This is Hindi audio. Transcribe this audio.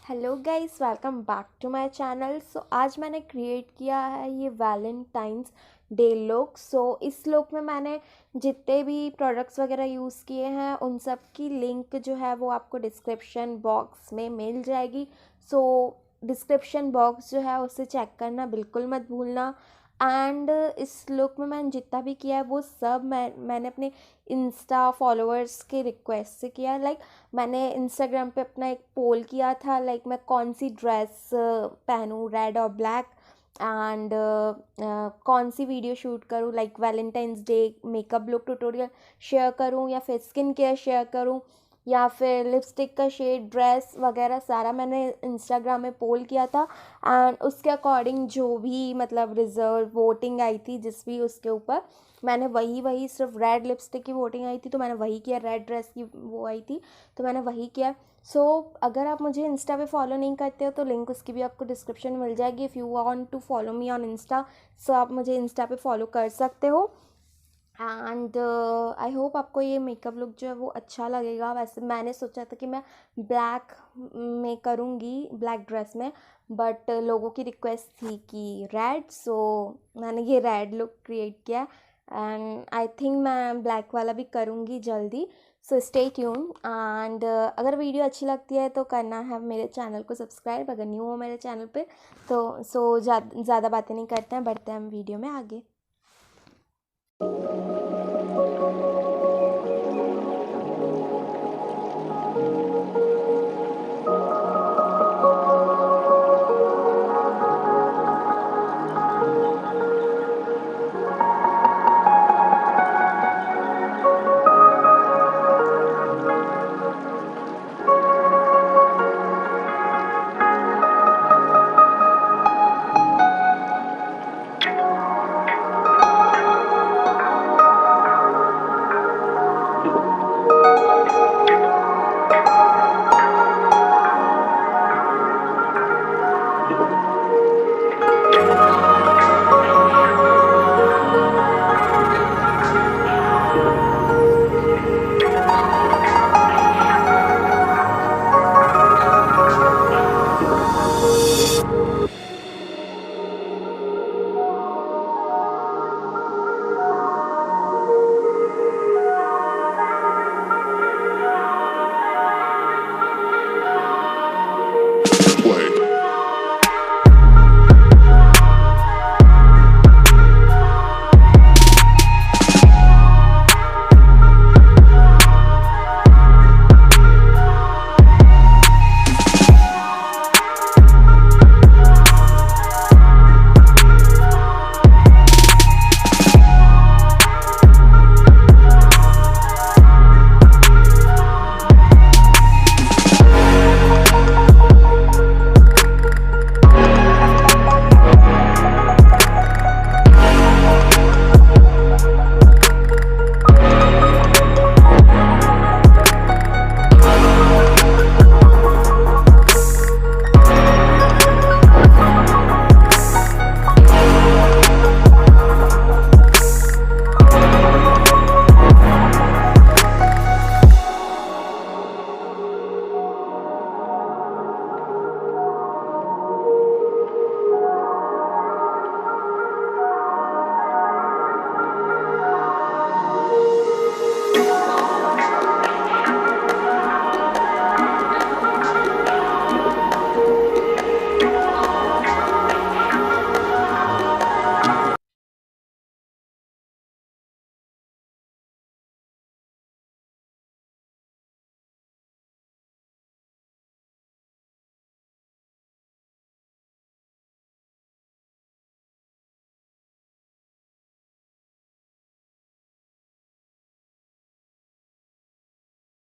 Hello guys, welcome back to my channel. आज मैंने क्रिएट किया है ये वैलेंटाइंस डे लुक। इस लुक में मैंने जितने भी प्रोडक्ट्स वगैरह यूज़ किए हैं उन सब की लिंक जो है वो आपको डिस्क्रिप्शन बॉक्स में मिल जाएगी। डिस्क्रिप्शन बॉक्स जो है उसे चेक करना बिल्कुल मत भूलना। एंड इस लुक में मैंने जितना भी किया है वो सब मैंने अपने इंस्टा फॉलोअर्स के रिक्वेस्ट से किया। मैंने इंस्टाग्राम पे अपना एक पोल किया था, मैं कौन सी ड्रेस पहनूं, रेड और ब्लैक, एंड कौन सी वीडियो शूट करूं, Valentine's day makeup look tutorial share करूं या फिर स्किन केयर शेयर करूं या फिर लिपस्टिक का शेड, ड्रेस वगैरह सारा मैंने इंस्टाग्राम में पोल किया था। एंड उसके अकॉर्डिंग जो भी रिजल्ट वोटिंग आई थी जिस भी उसके ऊपर, मैंने वही सिर्फ रेड लिपस्टिक की वोटिंग आई थी तो मैंने वही किया, रेड ड्रेस की वो आई थी तो मैंने वही किया। अगर आप मुझे इंस्टा पे फॉलो नहीं करते हो तो लिंक उसकी भी आपको डिस्क्रिप्शन में मिल जाएगी। If you want to follow me on Insta, so आप मुझे इंस्टा पे फॉलो कर सकते हो। एंड आई होप आपको ये मेकअप लुक जो है वो अच्छा लगेगा। वैसे मैंने सोचा था कि मैं ब्लैक में करूँगी, ब्लैक ड्रेस में, बट लोगों की रिक्वेस्ट थी कि रेड, सो मैंने ये रेड लुक क्रिएट किया। एंड आई थिंक मैं ब्लैक वाला भी करूँगी जल्दी। So stay tune. एंड अगर वीडियो अच्छी लगती है तो करना है मेरे चैनल को सब्सक्राइब, अगर न्यू हो मेरे चैनल पे तो। ज़्यादा बातें नहीं करते हैं, बढ़ते हैं हम वीडियो में आगे।